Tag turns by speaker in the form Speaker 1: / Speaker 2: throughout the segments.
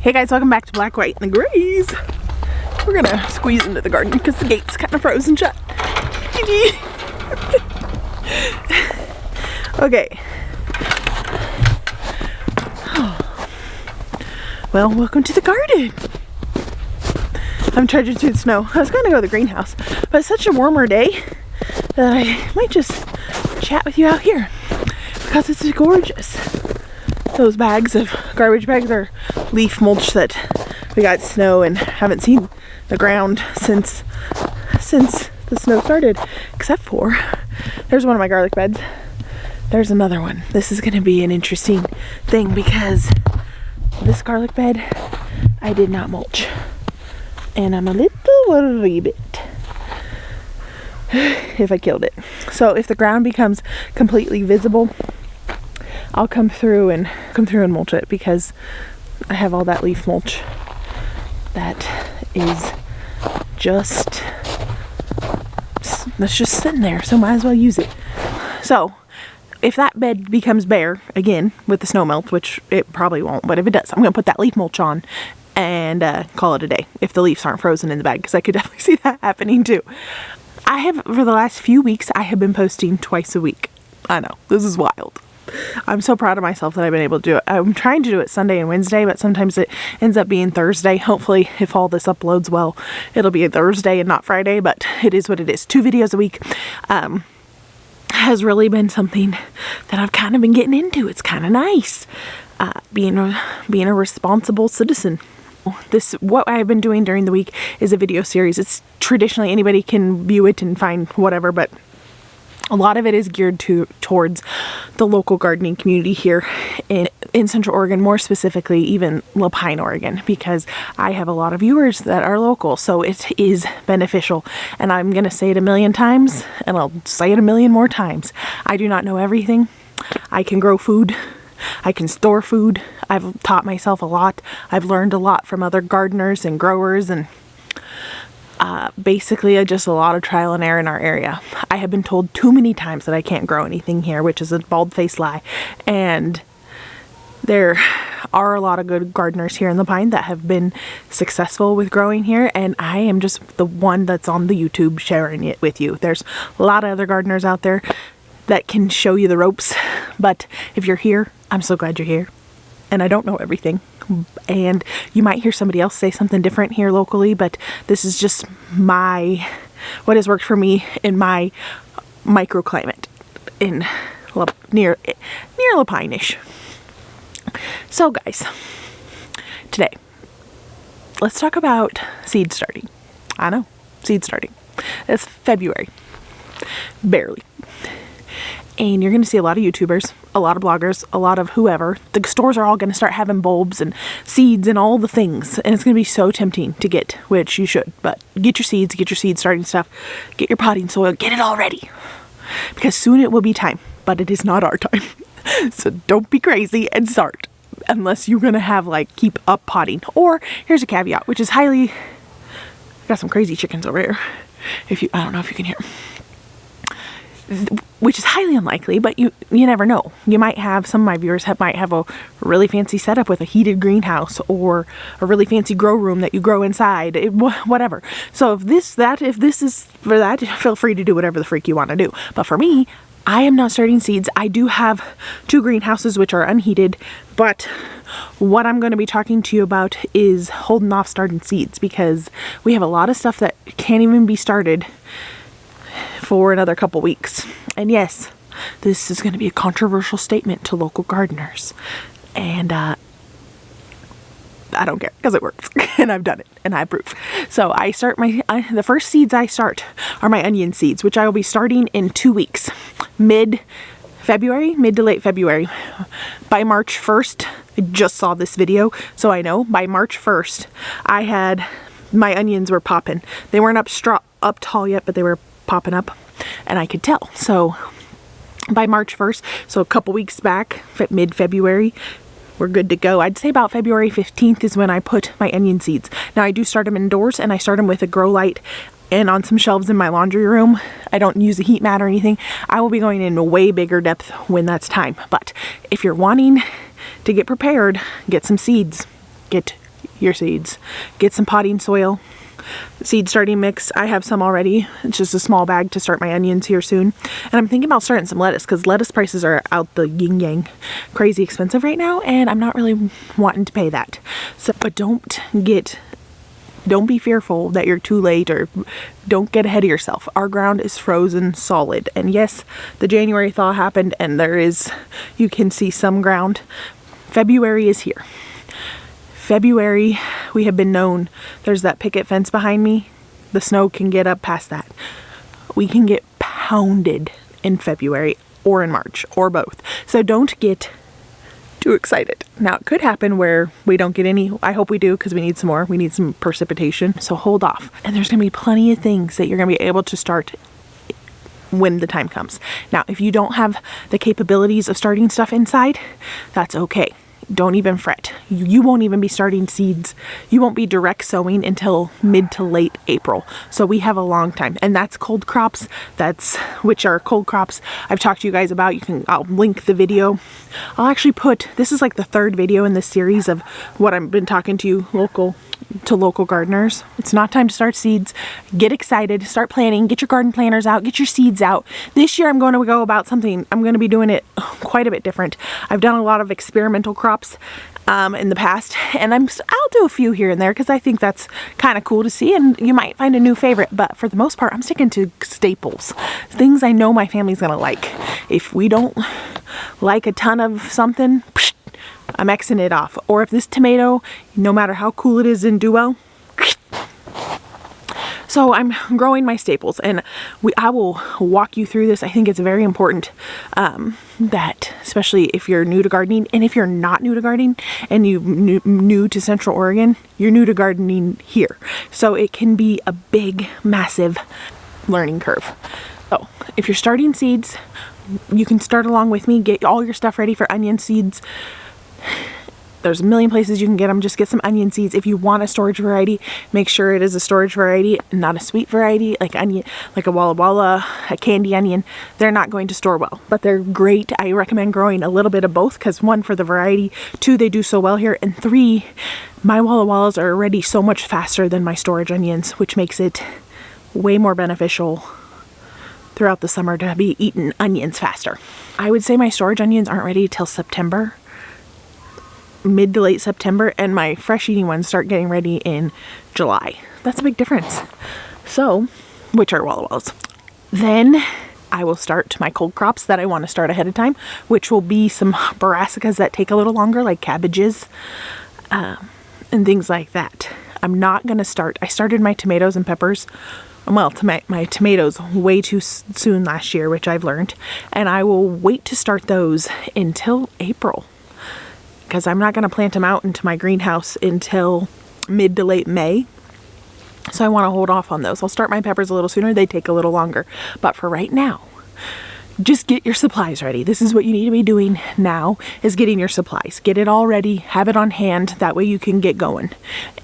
Speaker 1: Hey guys, welcome back to Black, White, and the Grays. We're gonna squeeze into the garden because the gate's kind of frozen shut. Okay. Well, welcome to the garden. I'm trudging through the snow. I was gonna go to the greenhouse, but it's such a warmer day that I might just chat with you out here because it's gorgeous. Those bags of garbage bags are leaf mulch that we got snow and haven't seen the ground since the snow started, except for there's one of my garlic beds. There's another one. This is going to be an interesting thing because this garlic bed I did not mulch, and I'm a little worried if I killed it. So if the ground becomes completely visible, I'll come through and mulch it because I have all that leaf mulch that is just that's just sitting there, so might as well use it. So if that bed becomes bare again with the snow melt, which it probably won't, but if it does, I'm gonna put that leaf mulch on and call it a day if the leaves aren't frozen in the bag, because I could definitely see that happening too. I have, for the last few weeks, I have been posting twice a week. I know, this is wild. I'm so proud of myself that I've been able to do it. I'm trying to do it Sunday and Wednesday, but sometimes it ends up being Thursday. Hopefully, if all this uploads well, it'll be a Thursday and not Friday, but it is what it is. 2 videos a week has really been something that I've kind of been getting into. It's kind of nice being a responsible citizen. What I've been doing during the week is a video series. It's traditionally anybody can view it and find whatever, but a lot of it is geared towards the local gardening community here in Central Oregon, more specifically even La Pine, Oregon, because I have a lot of viewers that are local, so it is beneficial. And I'm going to say it a million times, and I'll say it a million more times. I do not know everything. I can grow food. I can store food. I've taught myself a lot. I've learned a lot from other gardeners and growers, and basically just a lot of trial and error in our area. I have been told too many times that I can't grow anything here, which is a bald-faced lie. And there are a lot of good gardeners here in La Pine that have been successful with growing here, and I am just the one that's on the YouTube sharing it with you. There's a lot of other gardeners out there that can show you the ropes, but if you're here, I'm so glad you're here. And I don't know everything, and you might hear somebody else say something different here locally, but this is just what has worked for me in my microclimate in near La Pine-ish. So guys, today let's talk about seed starting. I know, seed starting. It's February, barely. And you're going to see a lot of YouTubers, a lot of bloggers, a lot of whoever. The stores are all going to start having bulbs and seeds and all the things. And it's going to be so tempting to get, which you should. But get your seed starting stuff. Get your potting soil. Get it all ready. Because soon it will be time. But it is not our time. So don't be crazy and start. Unless you're going to have, keep up potting. Or, here's a caveat, which is highly... Got some crazy chickens over here. I don't know if you can hear. Which is highly unlikely, but you never know. You might have, some of my viewers might have a really fancy setup with a heated greenhouse or a really fancy grow room that you grow inside, whatever. So if this is for that, feel free to do whatever the freak you want to do. But for me, I am not starting seeds. I do have 2 greenhouses which are unheated, but what I'm going to be talking to you about is holding off starting seeds because we have a lot of stuff that can't even be started for another couple weeks. And yes, this is going to be a controversial statement to local gardeners, and I don't care because it works and I've done it and I approve. So I start the first seeds I start are my onion seeds, which I will be starting in 2 weeks, mid to late February. By March 1st, I just saw this video, so I know by March 1st I had my onions were popping. They weren't up tall yet, but they were popping up, and I could tell. So by March 1st, so a couple weeks back, mid-February, we're good to go. I'd say about February 15th is when I put my onion seeds. Now I do start them indoors, and I start them with a grow light and on some shelves in my laundry room. I don't use a heat mat or anything. I will be going in a way bigger depth when that's time. But if you're wanting to get prepared, get some seeds. Get your seeds. Get some potting soil, seed starting mix. I have some already. It's just a small bag to start my onions here soon. And I'm thinking about starting some lettuce because lettuce prices are out the yin yang crazy expensive right now, and I'm not really wanting to pay that. So, but don't be fearful that you're too late, or don't get ahead of yourself. Our ground is frozen solid. And yes, the January thaw happened and you can see some ground. February is here. February, we have been known, there's that picket fence behind me. The snow can get up past that. We can get pounded in February or in March or both. So don't get too excited. Now it could happen where we don't get any. I hope we do, because we need some more. We need some precipitation. So hold off. And there's going to be plenty of things that you're going to be able to start when the time comes. Now, if you don't have the capabilities of starting stuff inside, that's okay. Don't even fret. You won't even be starting seeds. You won't be direct sowing until mid to late April. So we have a long time. And that's cold crops. Which are cold crops I've talked to you guys about. I'll link the video. I'll actually this is like the third video in this series of what I've been talking to local gardeners. It's not time to start seeds. Get excited, start planning, get your garden planners out, get your seeds out. This year I'm going to go about something. I'm going to be doing it quite a bit different. I've done a lot of experimental crops in the past, and I'll do a few here and there because I think that's kind of cool to see, and you might find a new favorite. But for the most part, I'm sticking to staples, things I know my family's going to like. If we don't like a ton of something, I'm Xing it off. Or if this tomato, no matter how cool it is, didn't do well. So I'm growing my staples, and I will walk you through this. I think it's very important that, especially if you're new to gardening, and if you're not new to gardening and you new to Central Oregon, you're new to gardening here. So it can be a big, massive learning curve. So if you're starting seeds, you can start along with me. Get all your stuff ready for onion seeds. There's a million places you can get them. Just get some onion seeds. If you want a storage variety, make sure it is a storage variety, not a sweet variety, like onion, like a Walla Walla, a candy onion. They're not going to store well, but they're great. I recommend growing a little bit of both because, one, for the variety, two, they do so well here, and three, my Walla Wallas are already so much faster than my storage onions, which makes it way more beneficial throughout the summer to be eating onions faster. I would say my storage onions aren't ready till September, mid to late September, and my fresh eating ones start getting ready in July. That's a big difference. So, which are Walla Wallas. Then I will start my cold crops that I want to start ahead of time, which will be some brassicas that take a little longer, like cabbages and things like that. I'm not going to start. I started my tomatoes and peppers, well, my tomatoes way too soon last year, which I've learned, and I will wait to start those until April, because I'm not going to plant them out into my greenhouse until mid to late May. So I want to hold off on those. I'll start my peppers a little sooner. They take a little longer. But for right now, just get your supplies ready. This is what you need to be doing now, is getting your supplies. Get it all ready. Have it on hand. That way you can get going.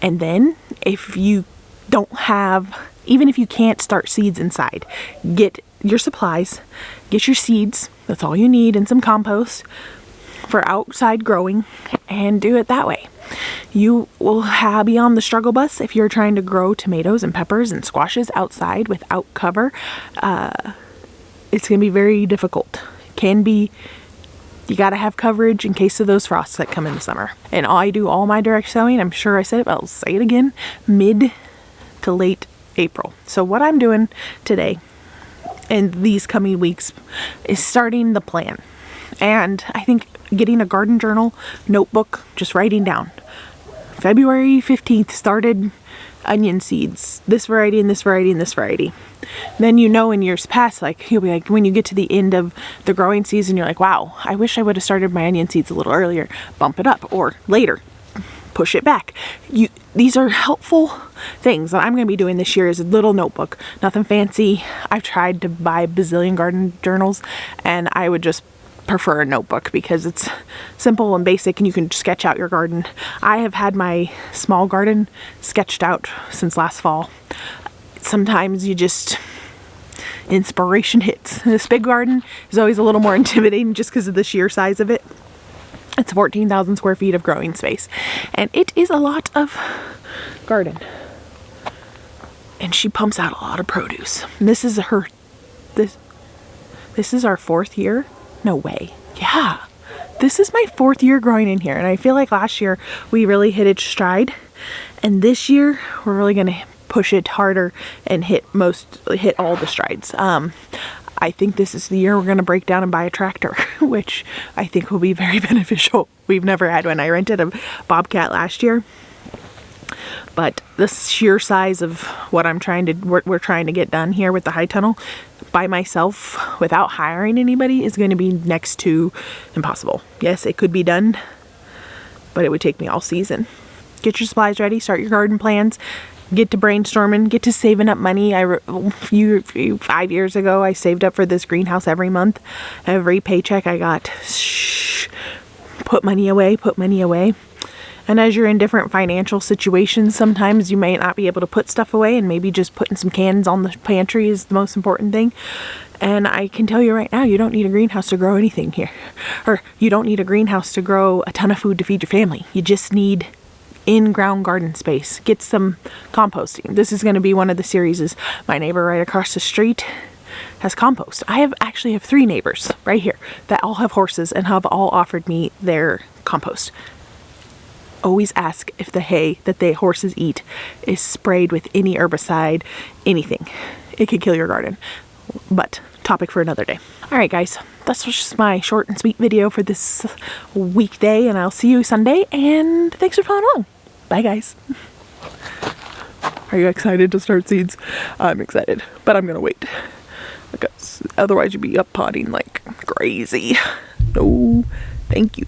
Speaker 1: And then if you don't have, even if you can't start seeds inside, get your supplies, get your seeds. That's all you need, and some compost for outside growing, and do it that way. You will be on the struggle bus if you're trying to grow tomatoes and peppers and squashes outside without cover. It's going to be very difficult. Can be. You got to have coverage in case of those frosts that come in the summer. And I do all my direct sowing, I'm sure I said it, but I'll say it again, mid to late April. So what I'm doing today and these coming weeks is starting the plan. And I think getting a garden journal, notebook, just writing down. February 15th started onion seeds, this variety and this variety and this variety. Then in years past, like you'll be like, when you get to the end of the growing season, you're like, wow, I wish I would have started my onion seeds a little earlier. Bump it up, or later, push it back. These are helpful things that I'm going to be doing this year. Is a little notebook, nothing fancy. I've tried to buy a bazillion garden journals, and I would just prefer a notebook because it's simple and basic, and you can sketch out your garden. I have had my small garden sketched out since last fall. Sometimes inspiration hits. This big garden is always a little more intimidating just because of the sheer size of it. It's 14,000 square feet of growing space, and it is a lot of garden. And she pumps out a lot of produce. This is her, this is our 4th year? No way. Yeah. This is my 4th year growing in here, and I feel like last year we really hit its stride, and this year we're really going to push it harder and hit all the strides. I think this is the year we're going to break down and buy a tractor, which I think will be very beneficial. We've never had one. I rented a Bobcat last year, but the sheer size of what we're trying to get done here with the high tunnel by myself without hiring anybody is going to be next to impossible. Yes, it could be done, but it would take me all season. Get your supplies ready, start your garden plans, get to brainstorming, get to saving up money. 5 years ago, I saved up for this greenhouse every month. Every paycheck I got, put money away. And as you're in different financial situations, sometimes you may not be able to put stuff away, and maybe just putting some cans on the pantry is the most important thing. And I can tell you right now, you don't need a greenhouse to grow anything here. Or you don't need a greenhouse to grow a ton of food to feed your family. You just need in-ground garden space. Get some composting. This is going to be one of the series. Is my neighbor right across the street has compost. I actually have 3 neighbors right here that all have horses and have all offered me their compost. Always ask if the hay that the horses eat is sprayed with any herbicide, anything. It could kill your garden. But topic for another day. All right, guys, that's just my short and sweet video for this weekday, and I'll see you Sunday, and thanks for following along. Bye, guys. Are you excited to start seeds? I'm excited, but I'm gonna wait because otherwise you'd be up potting like crazy. No, thank you.